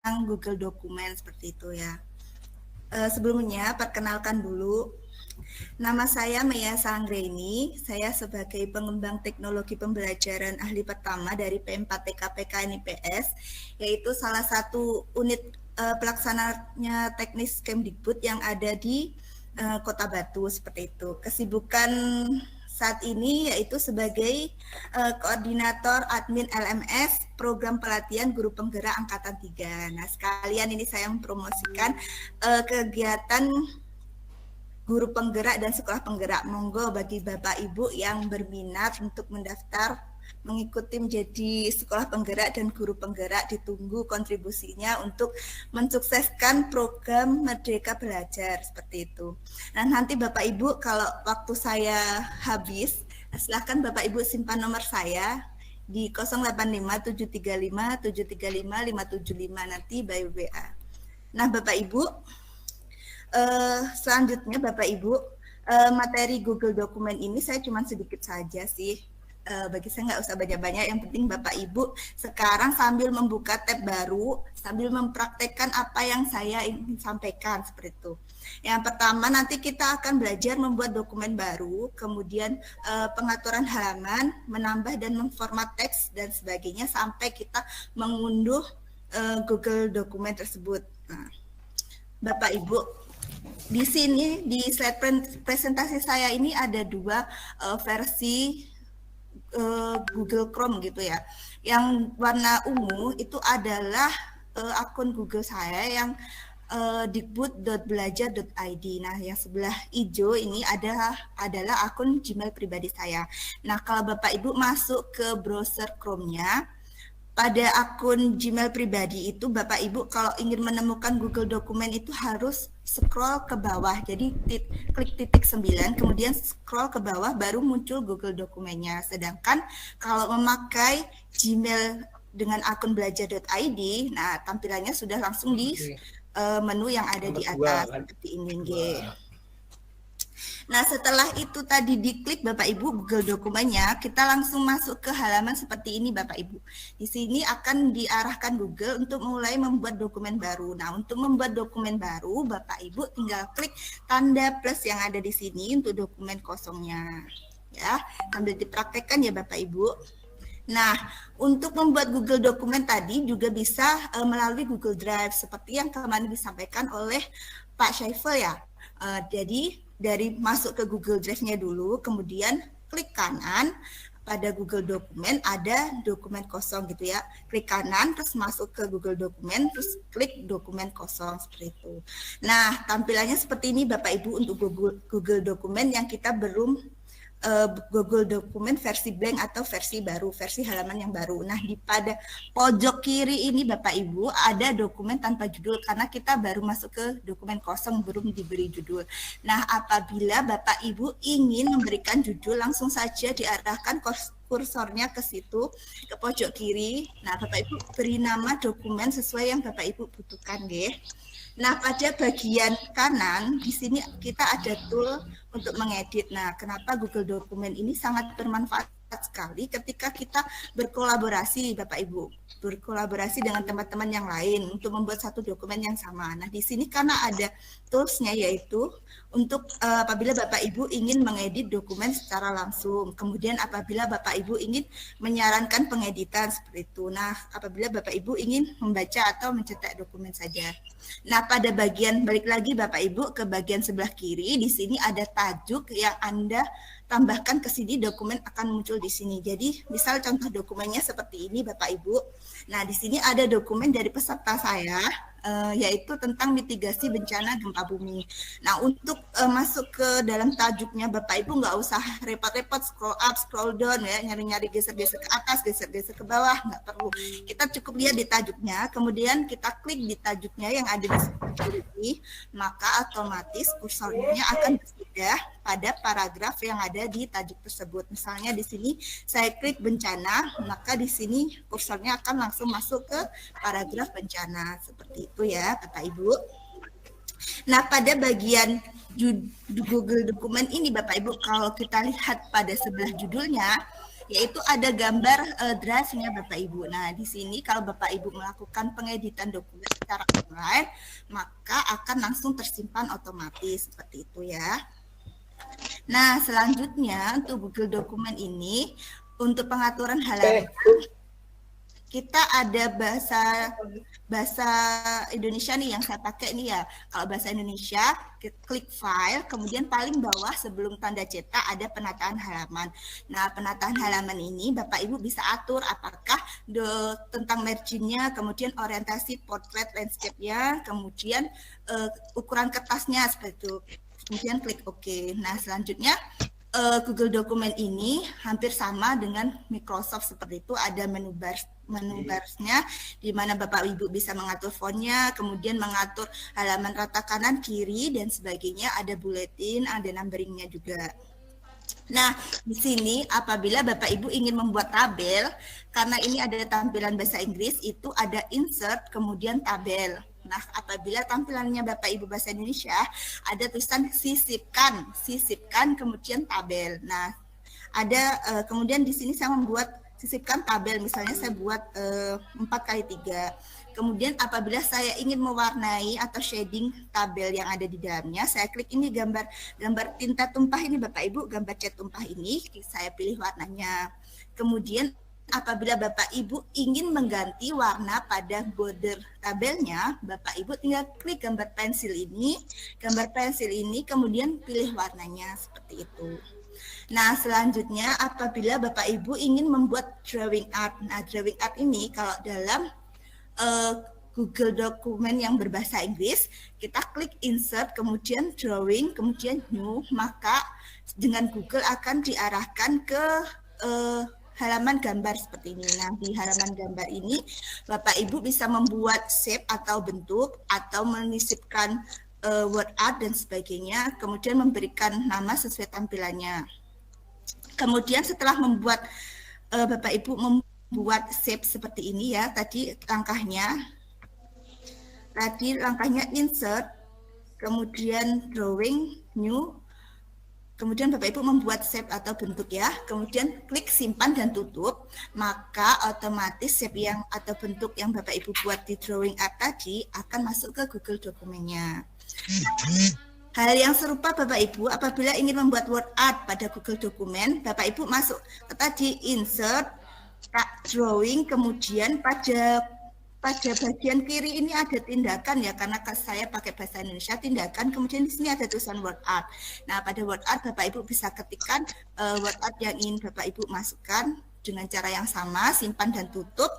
Google Dokumen seperti itu ya. Sebelumnya perkenalkan dulu, nama saya Mea Sanggreni. Saya sebagai pengembang teknologi pembelajaran ahli pertama dari P4TK PKNIPS, yaitu salah satu unit pelaksananya teknis Kemdikbud yang ada di Kota Batu seperti itu. Kesibukan saat ini yaitu sebagai koordinator admin LMS program pelatihan guru penggerak angkatan 3. Nah, sekalian ini saya mempromosikan kegiatan guru penggerak dan sekolah penggerak. Monggo bagi Bapak Ibu yang berminat untuk mendaftar mengikuti menjadi sekolah penggerak dan guru penggerak, ditunggu kontribusinya untuk mensukseskan program Merdeka Belajar seperti itu. Nah, nanti Bapak Ibu kalau waktu saya habis, silakan Bapak Ibu simpan nomor saya di 085735735575 nanti by WA. Nah, Bapak Ibu, selanjutnya Bapak Ibu, materi Google Dokumen ini saya cuma sedikit saja sih. Bagi saya nggak usah banyak-banyak, yang penting Bapak Ibu sekarang sambil membuka tab baru, sambil mempraktekkan apa yang saya ingin sampaikan seperti itu. Yang pertama nanti kita akan belajar membuat dokumen baru, kemudian pengaturan halaman, menambah dan memformat teks dan sebagainya sampai kita mengunduh Google Dokumen tersebut. Nah, Bapak Ibu, di sini di slide presentasi saya ini ada dua versi Google Chrome gitu ya. Yang warna ungu itu adalah akun Google saya yang dikbud.belajar.id. Nah, yang sebelah hijau ini adalah akun Gmail pribadi saya. Nah, kalau Bapak Ibu masuk ke browser Chrome-nya, pada akun Gmail pribadi itu Bapak Ibu kalau ingin menemukan Google Dokumen itu harus scroll ke bawah. Jadi klik titik 9, kemudian scroll ke bawah baru muncul Google Dokumennya. Sedangkan kalau memakai Gmail dengan akun belajar.id, nah tampilannya sudah langsung di menu yang ada di atas seperti ini. Nah, setelah itu tadi diklik Bapak Ibu Google Dokumennya, kita langsung masuk ke halaman seperti ini Bapak Ibu. Di sini akan diarahkan Google untuk mulai membuat dokumen baru. Nah, untuk membuat dokumen baru, Bapak Ibu tinggal klik tanda plus yang ada di sini untuk dokumen kosongnya. Ya, sambil dipraktekkan ya Bapak Ibu. Nah, untuk membuat Google Dokumen tadi juga bisa melalui Google Drive seperti yang kemarin disampaikan oleh Pak Syaiful ya. Jadi dari masuk ke Google Drive-nya dulu, kemudian klik kanan pada Google Dokumen, ada dokumen kosong gitu ya. Klik kanan, terus masuk ke Google Dokumen, terus klik dokumen kosong seperti itu. Nah, tampilannya seperti ini Bapak Ibu untuk Google Dokumen yang kita belum Google Dokumen versi blank atau versi baru, versi halaman yang baru. Nah, di pada pojok kiri ini Bapak Ibu ada dokumen tanpa judul karena kita baru masuk ke dokumen kosong, belum diberi judul. Nah, apabila Bapak Ibu ingin memberikan judul, langsung saja diarahkan kursornya ke situ, ke pojok kiri. Nah, Bapak Ibu beri nama dokumen sesuai yang Bapak Ibu butuhkan, nggih. Nah, pada bagian kanan di sini kita ada tool untuk mengedit. Nah, kenapa Google Dokumen ini sangat bermanfaat sekali ketika kita berkolaborasi Bapak Ibu, berkolaborasi dengan teman-teman yang lain untuk membuat satu dokumen yang sama. Nah, di sini karena ada toolsnya yaitu untuk apabila Bapak Ibu ingin mengedit dokumen secara langsung, kemudian apabila Bapak Ibu ingin menyarankan pengeditan seperti itu. Nah, apabila Bapak Ibu ingin membaca atau mencetak dokumen saja. Nah, pada bagian balik lagi Bapak Ibu ke bagian sebelah kiri, di sini ada tajuk yang Anda tambahkan ke sini, dokumen akan muncul di sini. Jadi, misal contoh dokumennya seperti ini Bapak Ibu. Nah, di sini ada dokumen dari peserta saya, yaitu tentang mitigasi bencana gempa bumi. Nah, untuk masuk ke dalam tajuknya Bapak Ibu nggak usah repot-repot scroll up, scroll down ya, nyari-nyari geser-geser ke atas, geser-geser ke bawah, nggak perlu. Kita cukup lihat di tajuknya, kemudian kita klik di tajuknya yang ada di sebelah kiri, maka otomatis kursornya akan berpindah pada paragraf yang ada di tajuk tersebut. Misalnya di sini saya klik bencana, maka di sini kursornya akan langsung masuk ke paragraf bencana seperti itu ya Bapak Ibu. Nah, pada bagian Google Dokumen ini Bapak Ibu, kalau kita lihat pada sebelah judulnya yaitu ada gambar draftnya Bapak Ibu. Nah, di sini kalau Bapak Ibu melakukan pengeditan dokumen secara online, maka akan langsung tersimpan otomatis seperti itu ya. Nah, selanjutnya untuk Google Dokumen ini, untuk pengaturan halaman, kita ada bahasa Indonesia nih yang saya pakai nih ya. Kalau bahasa Indonesia, klik file, kemudian paling bawah sebelum tanda cetak ada penataan halaman. Nah, penataan halaman ini Bapak Ibu bisa atur apakah tentang marginnya, kemudian orientasi portrait landscape-nya, kemudian ukuran kertasnya seperti itu. Kemudian klik OK. Nah, selanjutnya Google Dokumen ini hampir sama dengan Microsoft seperti itu, ada menu barsnya di mana Bapak Ibu bisa mengatur fontnya, kemudian mengatur halaman rata kanan kiri dan sebagainya, ada bulletin, ada numberingnya juga. Nah, di sini apabila Bapak Ibu ingin membuat tabel, karena ini ada tampilan bahasa Inggris, itu ada insert kemudian tabel. Nah, apabila tampilannya Bapak Ibu bahasa Indonesia, ada tulisan sisipkan kemudian tabel. Nah, ada kemudian di sini saya membuat sisipkan tabel, misalnya saya buat 4x3. Kemudian apabila saya ingin mewarnai atau shading tabel yang ada di dalamnya, saya klik ini gambar tinta tumpah ini Bapak Ibu, gambar cat tumpah ini, saya pilih warnanya. Kemudian apabila Bapak Ibu ingin mengganti warna pada border tabelnya, Bapak Ibu tinggal klik gambar pensil ini, kemudian pilih warnanya seperti itu. Nah, selanjutnya apabila Bapak Ibu ingin membuat drawing art. Nah, drawing art ini kalau dalam Google Dokumen yang berbahasa Inggris, kita klik insert, kemudian drawing, kemudian new, maka dengan Google akan diarahkan ke halaman gambar seperti ini. Nah, di halaman gambar ini Bapak Ibu bisa membuat shape atau bentuk, atau menyisipkan word art dan sebagainya, kemudian memberikan nama sesuai tampilannya. Kemudian setelah membuat Bapak Ibu membuat shape seperti ini ya, tadi langkahnya insert, kemudian drawing, new, kemudian Bapak Ibu membuat shape atau bentuk ya, kemudian klik simpan dan tutup, maka otomatis shape yang atau bentuk yang Bapak Ibu buat di drawing art tadi akan masuk ke Google Dokumennya. Hal yang serupa Bapak Ibu apabila ingin membuat word art pada Google Dokumen, Bapak Ibu masuk ke tadi insert, drawing, kemudian pada bagian kiri ini ada tindakan ya, karena saya pakai bahasa Indonesia, tindakan, kemudian di sini ada tulisan word art. Nah, pada word art Bapak Ibu bisa ketikkan word art yang ingin Bapak Ibu masukkan dengan cara yang sama, simpan dan tutup,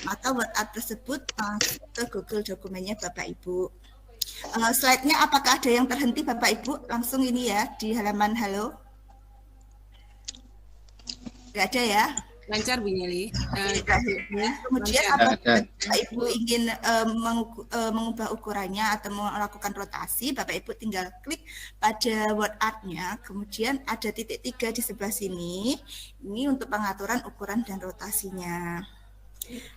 maka word art tersebut masuk ke Google Dokumennya Bapak Ibu. Slide-nya apakah ada yang terhenti Bapak Ibu? Langsung ini ya di halaman halo. Nggak ada ya? Lancar Bu Yeli. Kemudian apabila Bapak Ibu ingin mengubah ukurannya atau melakukan rotasi, Bapak Ibu tinggal klik pada word art-nya, kemudian ada titik 3 di sebelah sini. Ini untuk pengaturan ukuran dan rotasinya.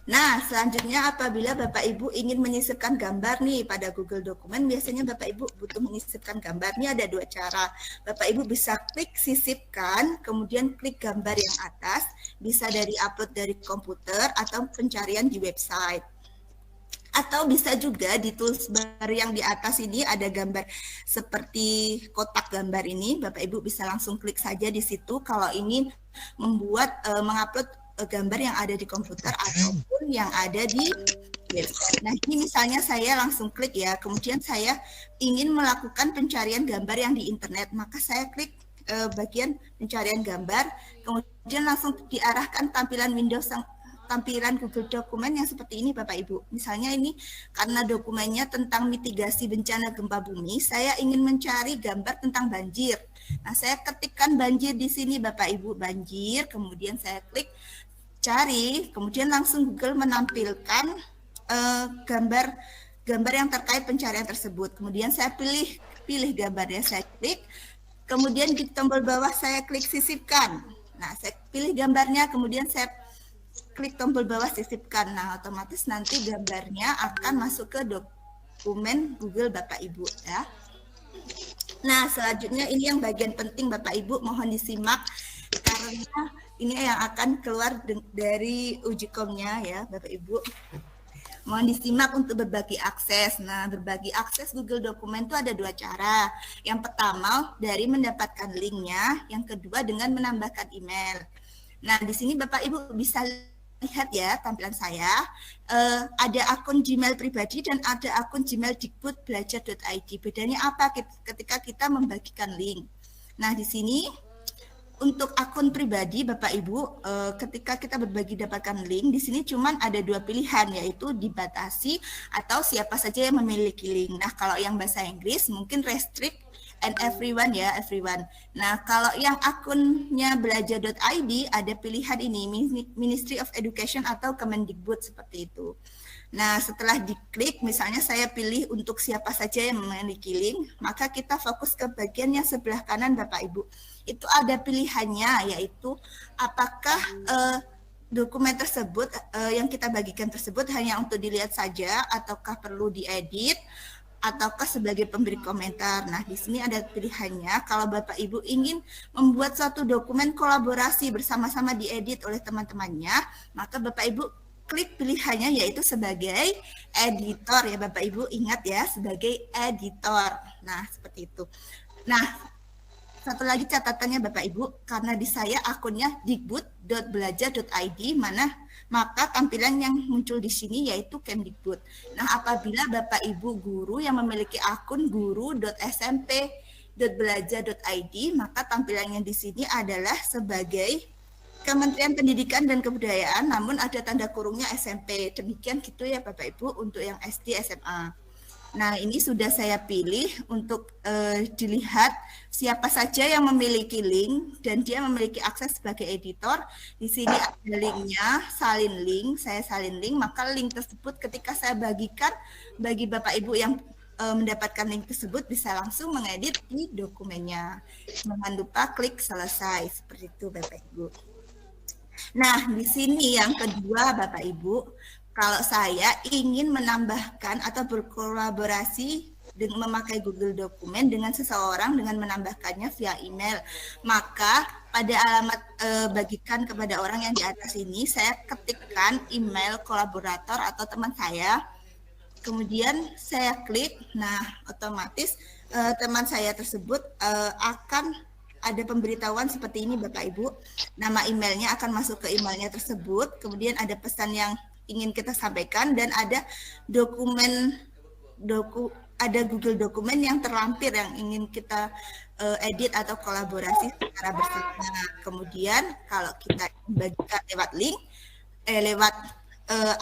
Nah, selanjutnya apabila Bapak Ibu ingin menyisipkan gambar nih pada Google Dokumen, biasanya Bapak Ibu butuh menyisipkan gambar. Ini ada 2 cara. Bapak Ibu bisa klik sisipkan, kemudian klik gambar yang atas, bisa dari upload dari komputer atau pencarian di website. Atau bisa juga di toolbar yang di atas ini ada gambar seperti kotak gambar ini, Bapak Ibu bisa langsung klik saja di situ kalau ingin membuat mengupload gambar yang ada di komputer ataupun yang ada di website. Nah, ini misalnya saya langsung klik ya, kemudian saya ingin melakukan pencarian gambar yang di internet, maka saya klik bagian pencarian gambar, kemudian langsung diarahkan tampilan Windows, tampilan Google Dokumen yang seperti ini Bapak Ibu. Misalnya ini karena dokumennya tentang mitigasi bencana gempa bumi, saya ingin mencari gambar tentang banjir. Nah, saya ketikkan banjir di sini Bapak Ibu, banjir, kemudian saya klik cari, kemudian langsung Google menampilkan gambar yang terkait pencarian tersebut. Kemudian saya pilih gambarnya, saya klik, kemudian di tombol bawah saya klik sisipkan. Nah, saya pilih gambarnya, kemudian saya klik tombol bawah sisipkan. Nah, otomatis nanti gambarnya akan masuk ke dokumen Google Bapak Ibu ya. Nah, selanjutnya ini yang bagian penting Bapak Ibu, mohon disimak karena ini yang akan keluar dari uji komnya ya Bapak Ibu. Mohon disimak untuk berbagi akses. Nah, berbagi akses Google Dokumen itu ada 2 cara. Yang pertama dari mendapatkan linknya, yang kedua dengan menambahkan email. Nah, di sini Bapak Ibu bisa lihat ya tampilan saya. Ada akun Gmail pribadi dan ada akun Gmail dikbud.belajar.id. Bedanya apa ketika kita membagikan link? Nah, di sini untuk akun pribadi Bapak Ibu, ketika kita berbagi dapatkan link, di sini cuma ada 2 pilihan, yaitu dibatasi atau siapa saja yang memiliki link. Nah, kalau yang bahasa Inggris mungkin restrict and everyone ya, everyone. Nah, kalau yang akunnya belajar.id ada pilihan ini, Ministry of Education atau Kemendikbud seperti itu. Nah, setelah diklik, misalnya saya pilih untuk siapa saja yang memiliki link, maka kita fokus ke bagian yang sebelah kanan Bapak Ibu. Itu ada pilihannya, yaitu apakah dokumen tersebut yang kita bagikan tersebut hanya untuk dilihat saja, ataukah perlu diedit, ataukah sebagai pemberi komentar. Nah, di sini ada pilihannya. Kalau Bapak Ibu ingin membuat suatu dokumen kolaborasi bersama-sama diedit oleh teman-temannya, maka Bapak Ibu klik pilihannya yaitu sebagai editor ya Bapak Ibu, ingat ya, sebagai editor. Nah, seperti itu. Nah, satu lagi catatannya Bapak Ibu, karena di saya akunnya dikbud.belajar.id, maka tampilan yang muncul di sini yaitu Kemdikbud. Nah, apabila Bapak Ibu guru yang memiliki akun guru.smp.belajar.id, maka tampilannya di sini adalah sebagai Kementerian Pendidikan dan Kebudayaan, namun ada tanda kurungnya SMP. Demikian gitu ya Bapak Ibu untuk yang SD SMA. Nah, ini sudah saya pilih untuk dilihat siapa saja yang memiliki link dan dia memiliki akses sebagai editor. Di sini ada linknya, salin link, saya salin link, maka link tersebut ketika saya bagikan bagi Bapak Ibu yang mendapatkan link tersebut bisa langsung mengedit di dokumennya. Jangan lupa klik selesai, seperti itu Bapak Ibu. Nah, di sini yang kedua Bapak Ibu, kalau saya ingin menambahkan atau berkolaborasi dengan memakai Google Dokumen dengan seseorang dengan menambahkannya via email, maka pada alamat bagikan kepada orang yang di atas ini saya ketikkan email kolaborator atau teman saya, kemudian saya klik, nah otomatis teman saya tersebut akan ada pemberitahuan seperti ini Bapak Ibu, nama emailnya akan masuk ke emailnya tersebut, kemudian ada pesan yang ingin kita sampaikan dan ada ada Google Dokumen yang terlampir yang ingin kita edit atau kolaborasi secara bersama. Kemudian kalau kita bagikan lewat link, lewat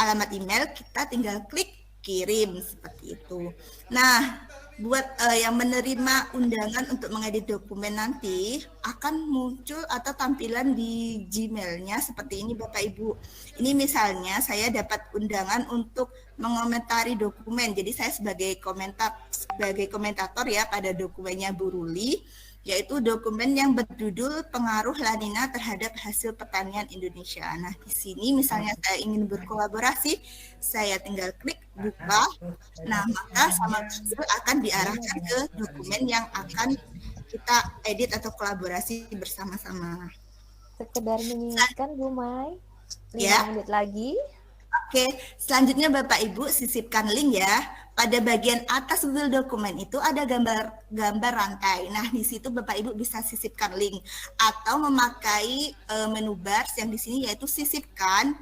alamat email, kita tinggal klik kirim seperti itu. Nah, buat yang menerima undangan untuk mengedit dokumen nanti akan muncul atau tampilan di Gmail-nya seperti ini Bapak Ibu. Ini misalnya saya dapat undangan untuk mengomentari dokumen. Jadi saya sebagai komentator ya pada dokumennya Bu Ruli, yaitu dokumen yang berjudul Pengaruh La Nina terhadap Hasil Pertanian Indonesia. Nah, di sini misalnya saya ingin berkolaborasi, saya tinggal klik buka. Nah, maka sama tersebut akan diarahkan ke dokumen yang akan kita edit atau kolaborasi bersama-sama. Sekedar mengingatkan Bu Mai, 5 ya. menit lagi. Oke, selanjutnya Bapak Ibu sisipkan link ya. Pada bagian atas Google Dokumen itu ada gambar rantai. Nah, di situ Bapak Ibu bisa sisipkan link atau memakai menu bars yang di sini yaitu sisipkan,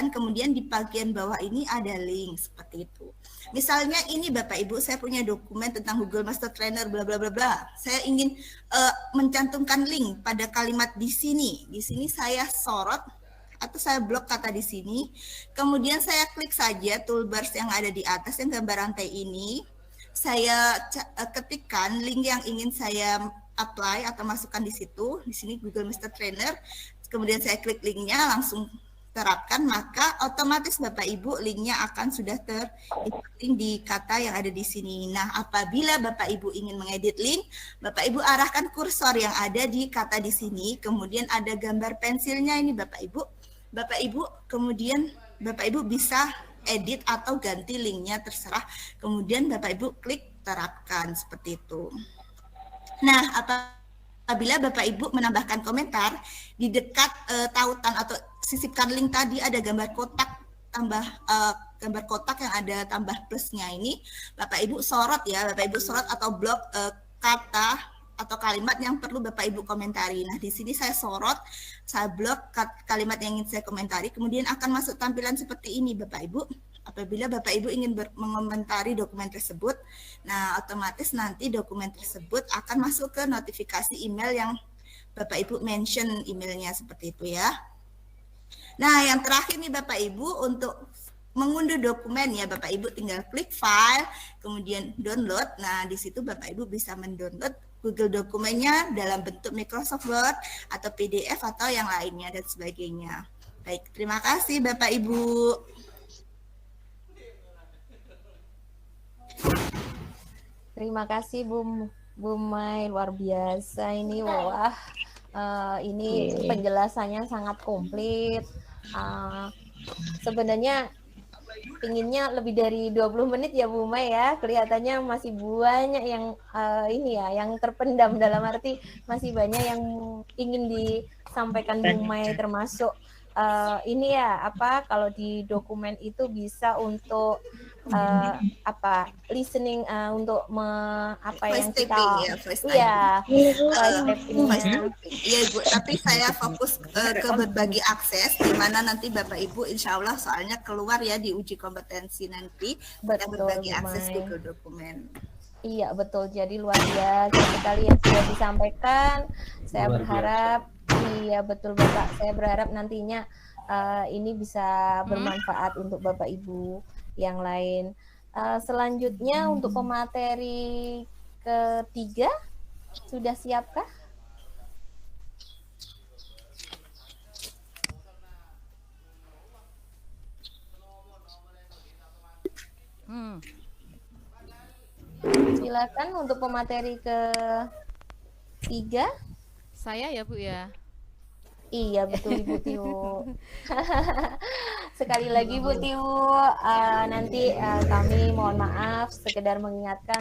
kemudian di bagian bawah ini ada link seperti itu. Misalnya ini Bapak Ibu, saya punya dokumen tentang Google Master Trainer bla bla bla bla. Saya ingin mencantumkan link pada kalimat di sini. Di sini saya sorot atau saya blok kata di sini, kemudian saya klik saja toolbars yang ada di atas yang gambar rantai ini, saya ketikkan link yang ingin saya apply atau masukkan di situ, di sini Google Master Trainer, kemudian saya klik linknya langsung terapkan, maka otomatis Bapak Ibu linknya akan sudah terlink di kata yang ada di sini. Nah, apabila Bapak Ibu ingin mengedit link, Bapak Ibu arahkan kursor yang ada di kata di sini, kemudian ada gambar pensilnya ini Bapak Ibu, kemudian Bapak Ibu bisa edit atau ganti linknya terserah, kemudian Bapak Ibu klik terapkan seperti itu. Nah, apabila apabila Bapak Ibu menambahkan komentar di dekat tautan atau sisipkan link tadi ada gambar kotak tambah gambar kotak yang ada tambah plusnya ini, Bapak Ibu sorot ya, Bapak Ibu sorot atau blok kata atau kalimat yang perlu Bapak Ibu komentari. Nah, di sini saya sorot, saya blok kalimat yang ingin saya komentari, kemudian akan masuk tampilan seperti ini Bapak Ibu. Apabila Bapak Ibu ingin mengomentari dokumen tersebut, nah otomatis nanti dokumen tersebut akan masuk ke notifikasi email yang Bapak Ibu mention emailnya seperti itu ya. Nah, yang terakhir nih Bapak Ibu untuk mengunduh dokumen ya Bapak Ibu tinggal klik file, kemudian download. Nah, di situ Bapak Ibu bisa mendownload Google dokumennya dalam bentuk Microsoft Word atau PDF atau yang lainnya dan sebagainya. Baik, terima kasih Bapak Ibu. Terima kasih Bu Mai, luar biasa ini. Wah, ini penjelasannya sangat komplit. Sebenarnya pinginnya lebih dari 20 menit ya Bu Mai ya, kelihatannya masih banyak yang ini ya, yang terpendam, dalam arti masih banyak yang ingin disampaikan Bu Mai, termasuk ini ya, apa kalau di dokumen itu bisa untuk listening, untuk apa yang kita iya Ibu, tapi saya fokus ke berbagi akses di mana nanti Bapak Ibu insya Allah soalnya keluar ya di uji kompetensi nanti kita berbagi akses Google dokumen. Iya betul, jadi luar biasa sekali yang sudah disampaikan. Saya berharap iya betul Bapak, saya berharap nantinya ini bisa bermanfaat untuk Bapak Ibu yang lain. Selanjutnya untuk pemateri ketiga sudah siapkah? Silakan untuk pemateri ketiga. Saya ya Bu ya. Iya betul Ibu Tiu. Sekali lagi Bu Tiu, nanti kami mohon maaf sekedar mengingatkan